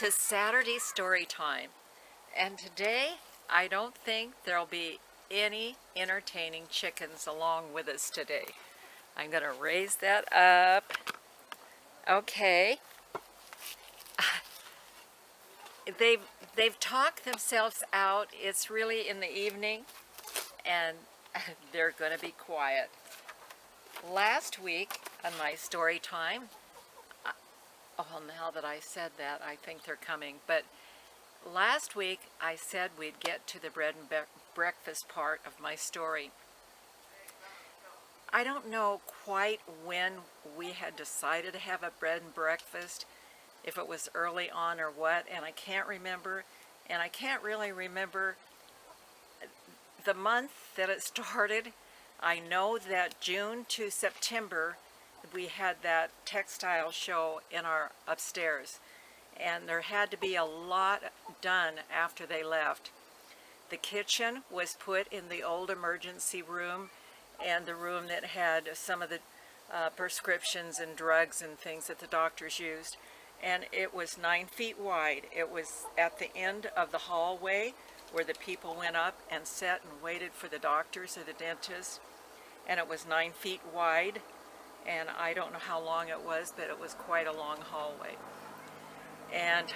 to Saturday story time, and today I don't think there'll be any entertaining chickens along with us today. I'm going to raise that up. Okay. They've talked themselves out. It's really in the evening, and they're going to be quiet. Last week on my story time, now that I said that, I think they're coming, but last week I said we'd get to the bread and breakfast part of my story. I don't know quite when we had decided to have a bread and breakfast, if it was early on or what, and I can't remember, and I can't really remember the month that it started. I know that June to September we had that textile show in our upstairs, and there had to be a lot done after they left. The kitchen was put in the old emergency room and the room that had some of the prescriptions and drugs and things that the doctors used, and it was 9 feet wide. It was at the end of the hallway where the people went up and sat and waited for the doctors or the dentist, and it was 9 feet wide, and I don't know how long it was, but it was quite a long hallway. And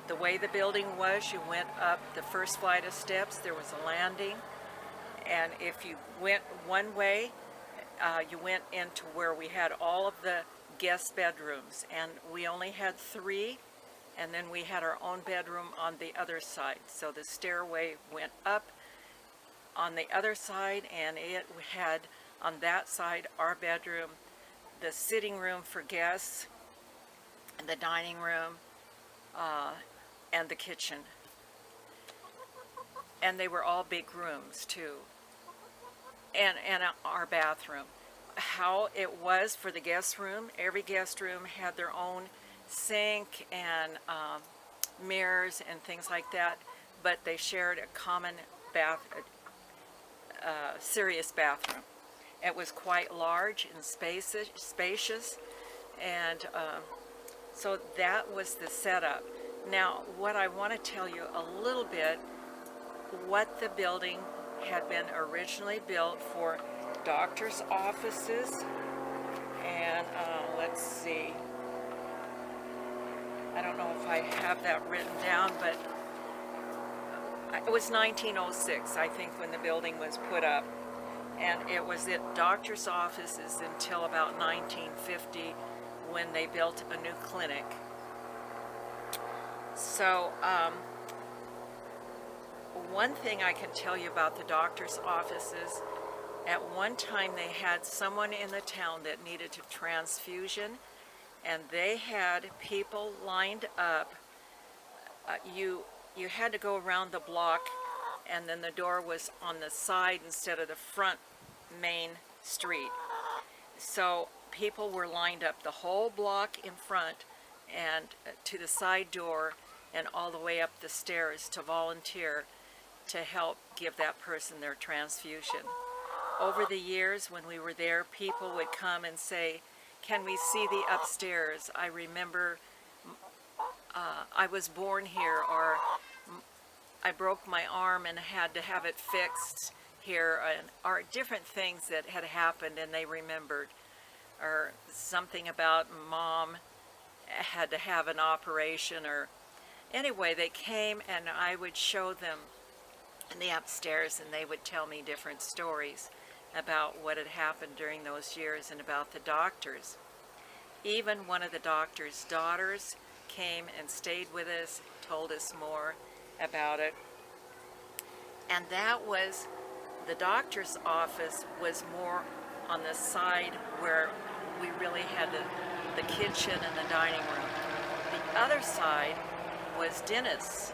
the way the building was, you went up the first flight of steps, there was a landing, and if you went one way, you went into where we had all of the guest bedrooms, and we only had 3, and then we had our own bedroom on the other side. So the stairway went up on the other side, and it had on that side our bedroom, the sitting room for guests, the dining room, and the kitchen. And they were all big rooms too, and our bathroom. How it was for the guest room, every guest room had their own sink and mirrors and things like that, but they shared a common serious bathroom. It was quite large and spacious, and so that was the setup. Now, what I want to tell you a little bit, what the building had been originally built for: doctor's offices, and let's see, I don't know if I have that written down, but it was 1906, I think, when the building was put up, and it was at doctor's offices until about 1950 when they built a new clinic. So one thing I can tell you about the doctor's offices, at one time they had someone in the town that needed a transfusion, and they had people lined up. You had to go around the block, and then the door was on the side instead of the front main street. So people were lined up the whole block in front and to the side door and all the way up the stairs to volunteer to help give that person their transfusion. Over the years when we were there, people would come and say, "Can we see the upstairs? I remember I was born here," or "I broke my arm and had to have it fixed here," or different things that had happened and they remembered, or something about mom had to have an operation, or anyway, they came and I would show them in the upstairs, and they would tell me different stories about what had happened during those years and about the doctors. Even one of the doctor's daughters came and stayed with us, told us more about it. And that was, the doctor's office was more on the side where we really had the kitchen and the dining room. The other side was dentists,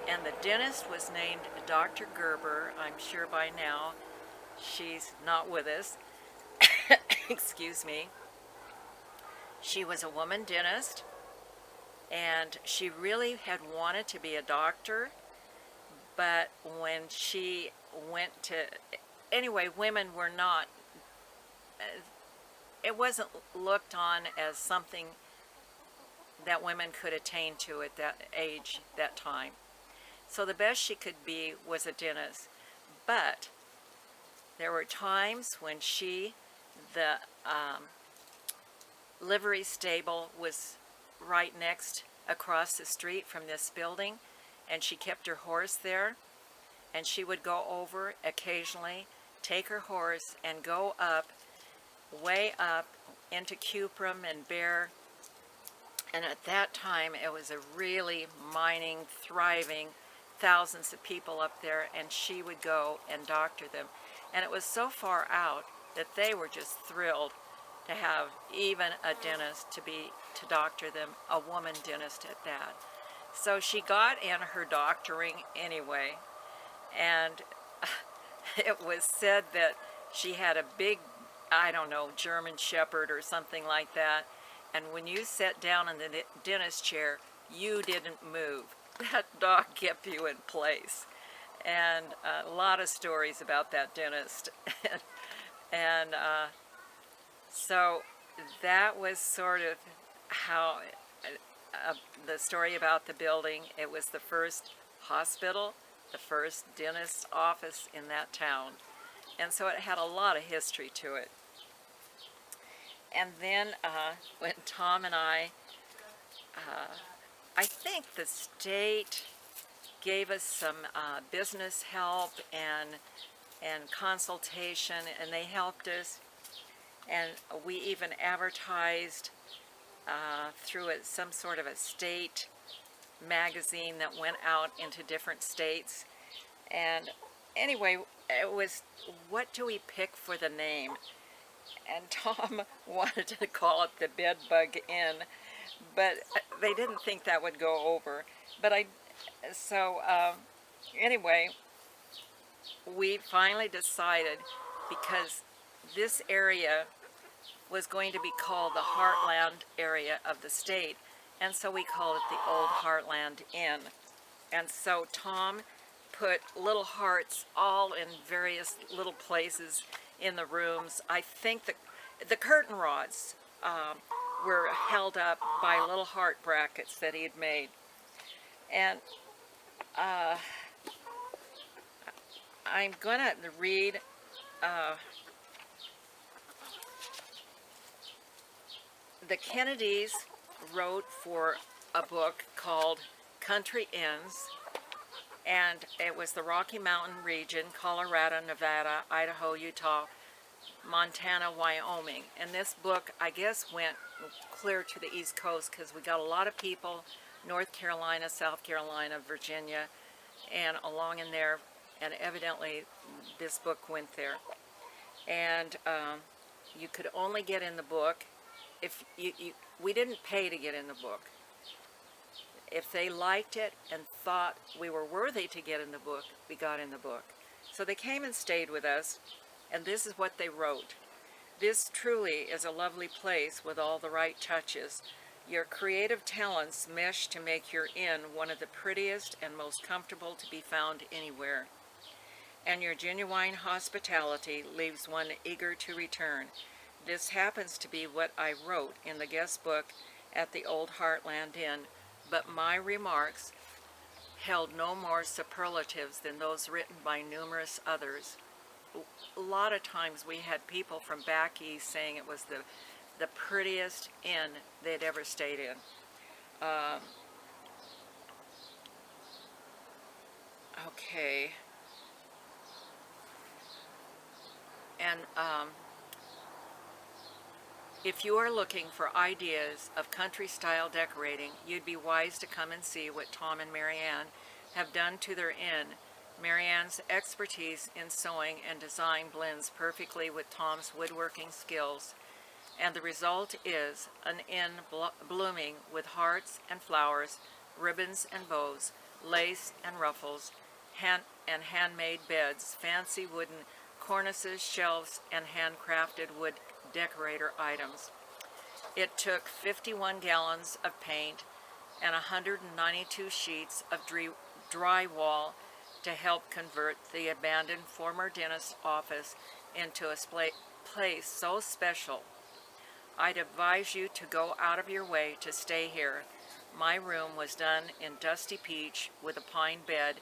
and the dentist was named Dr. Gerber. I'm sure by now she's not with us. Excuse me. She was a woman dentist, and she really had wanted to be a doctor, but when she went to, anyway, women were not, it wasn't looked on as something that women could attain to at that age, that time. So the best she could be was a dentist. But there were times when the livery stable was right next across the street from this building, and she kept her horse there, and she would go over occasionally, take her horse and go up, way up into Cuprum and Bear. And at that time it was a really mining, thriving, thousands of people up there, and she would go and doctor them. And it was so far out that they were just thrilled to have even a dentist to doctor them, a woman dentist at that. So she got in her doctoring anyway, and it was said that she had a big, I don't know, German Shepherd or something like that, and when you sat down in the dentist chair, you didn't move. That dog kept you in place. And a lot of stories about that dentist. And so that was sort of how the story about the building. It was the first hospital, the first dentist's office in that town. And so it had a lot of history to it. And then when Tom and I think the state gave us some business help and consultation, and they helped us. And we even advertised through some sort of a state magazine that went out into different states. And anyway, it was, what do we pick for the name? And Tom wanted to call it the Bed Bug Inn, but they didn't think that would go over. But anyway, we finally decided, because this area was going to be called the Heartland area of the state, and so we called it the Old Heartland Inn. And so Tom put little hearts all in various little places in the rooms. I think the curtain rods were held up by little heart brackets that he had made. And I'm going to read the Kennedys wrote for a book called Country Inns, and it was the Rocky Mountain region, Colorado, Nevada, Idaho, Utah, Montana, Wyoming. And this book, I guess, went clear to the East Coast, because we got a lot of people, North Carolina, South Carolina, Virginia, and along in there, and evidently this book went there. And you could only get in the book if we didn't pay to get in the book. If they liked it and thought we were worthy to get in the book, we got in the book. So they came and stayed with us, and this is what they wrote. This truly is a lovely place with all the right touches. Your creative talents mesh to make your inn one of the prettiest and most comfortable to be found anywhere. And your genuine hospitality leaves one eager to return. This happens to be what I wrote in the guest book at the Old Heartland Inn, but my remarks held no more superlatives than those written by numerous others. A lot of times we had people from back east saying it was the prettiest inn they'd ever stayed in. Okay. And if you are looking for ideas of country-style decorating, you'd be wise to come and see what Tom and Marianne have done to their inn. Marianne's expertise in sewing and design blends perfectly with Tom's woodworking skills, and the result is an inn blooming with hearts and flowers, ribbons and bows, lace and ruffles, handmade beds, fancy wooden cornices, shelves, and handcrafted wood decorator items. It took 51 gallons of paint and 192 sheets of drywall to help convert the abandoned former dentist's office into a place so special. I'd advise you to go out of your way to stay here. My room was done in dusty peach with a pine bed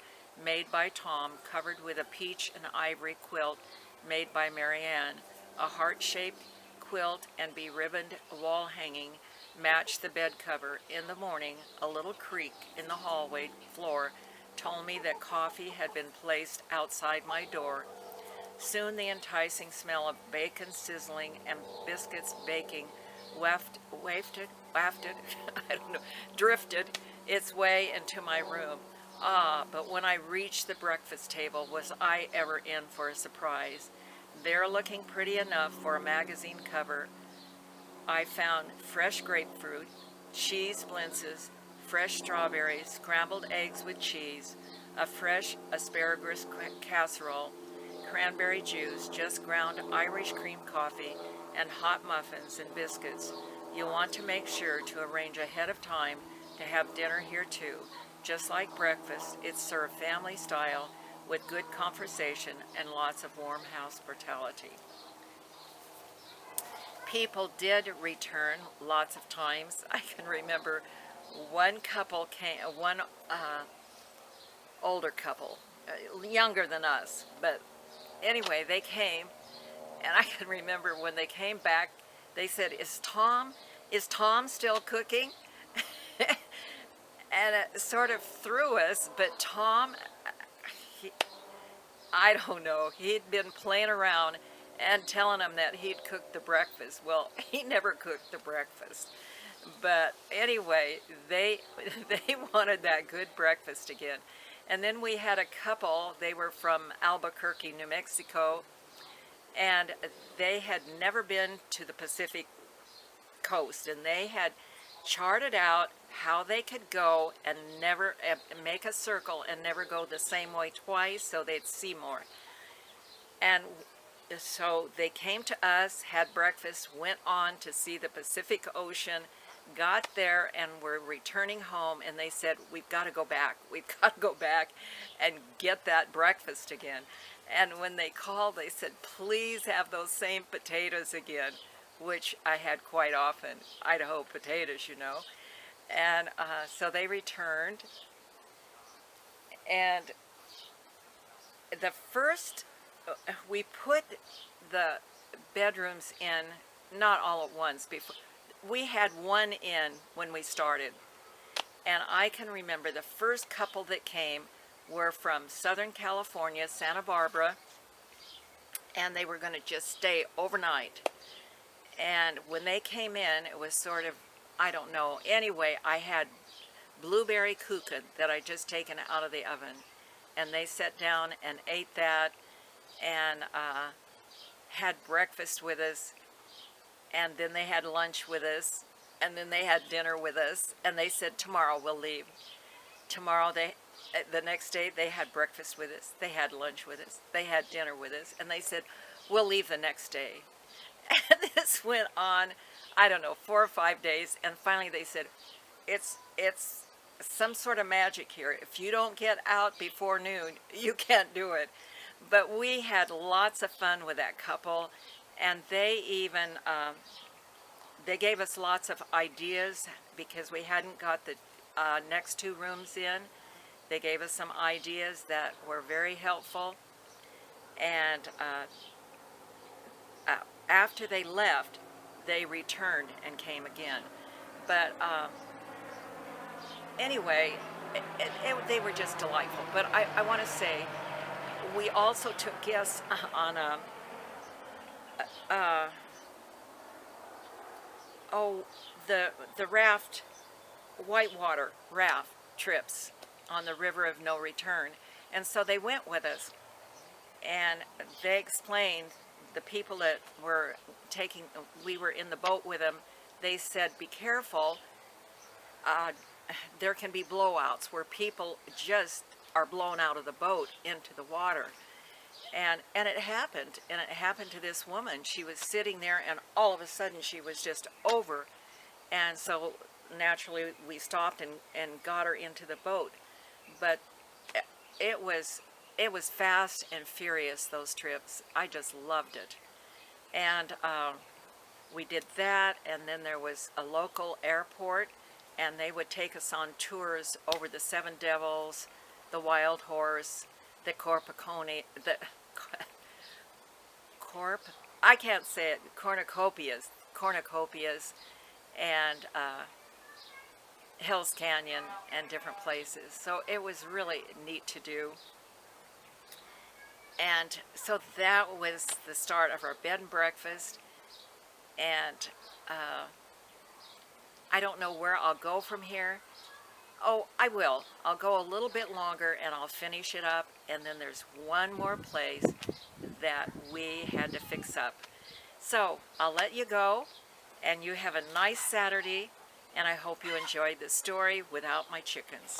made by Tom, covered with a peach and ivory quilt made by Marianne. A heart-shaped quilt and be-ribboned wall hanging matched the bed cover. In the morning, a little creak in the hallway floor told me that coffee had been placed outside my door. Soon the enticing smell of bacon sizzling and biscuits baking drifted its way into my room. Ah, but when I reached the breakfast table, was I ever in for a surprise? There, looking pretty enough for a magazine cover, I found fresh grapefruit, cheese blintzes, fresh strawberries, scrambled eggs with cheese, a fresh asparagus casserole, cranberry juice, just ground Irish cream coffee, and hot muffins and biscuits. You'll want to make sure to arrange ahead of time to have dinner here too. Just like breakfast, it's served family style with good conversation and lots of warm hospitality. People did return lots of times. I can remember one couple came, one older couple, younger than us, but anyway, they came, and I can remember when they came back, they said, is Tom still cooking? And it sort of threw us, but Tom, I don't know, he'd been playing around and telling them that he'd cooked the breakfast. Well, he never cooked the breakfast. But anyway, they wanted that good breakfast again. And then we had a couple, they were from Albuquerque, New Mexico, and they had never been to the Pacific coast, and they had charted out how they could go and never make a circle and never go the same way twice, so they'd see more. And so they came to us, had breakfast, went on to see the Pacific Ocean, got there, and were returning home, and they said, we've got to go back. We've got to go back and get that breakfast again. And when they called, they said, please have those same potatoes again, which I had quite often, Idaho potatoes, you know. And so they returned, and the first, we put the bedrooms in, not all at once, before. We had one in when we started, and I can remember the first couple that came were from Southern California, Santa Barbara, and they were going to just stay overnight. And when they came in, it was sort of, I don't know. Anyway, I had blueberry kuchen that I'd just taken out of the oven, and they sat down and ate that and had breakfast with us, and then they had lunch with us, and then they had dinner with us, and they said, tomorrow we'll leave. Tomorrow, the next day, they had breakfast with us, they had lunch with us, they had dinner with us, and they said, we'll leave the next day. And this went on, I don't know, 4 or 5 days, and finally they said, it's some sort of magic here. If you don't get out before noon, you can't do it. But we had lots of fun with that couple, and they even, they gave us lots of ideas because we hadn't got the next 2 rooms in. They gave us some ideas that were very helpful, and after they left, they returned and came again. But anyway, they were just delightful. But I want to say, we also took guests on the raft, whitewater raft trips on the River of No Return. And so they went with us, and they explained, the people that were taking, we were in the boat with them, they said, be careful, there can be blowouts where people just are blown out of the boat into the water. And it happened to this woman. She was sitting there, and all of a sudden she was just over, and so naturally we stopped and got her into the boat. But it was fast and furious, those trips. I just loved it. And we did that, and then there was a local airport, and they would take us on tours over the Seven Devils, the Wild Horse, the Corpacone, the I can't say it, cornucopias, and Hills Canyon, and different places. So it was really neat to do. And so that was the start of our bed and breakfast. And I don't know where I'll go from here. Oh, I will. I'll go a little bit longer and I'll finish it up. And then there's one more place that we had to fix up. So I'll let you go, and you have a nice Saturday, and I hope you enjoyed the story without my chickens.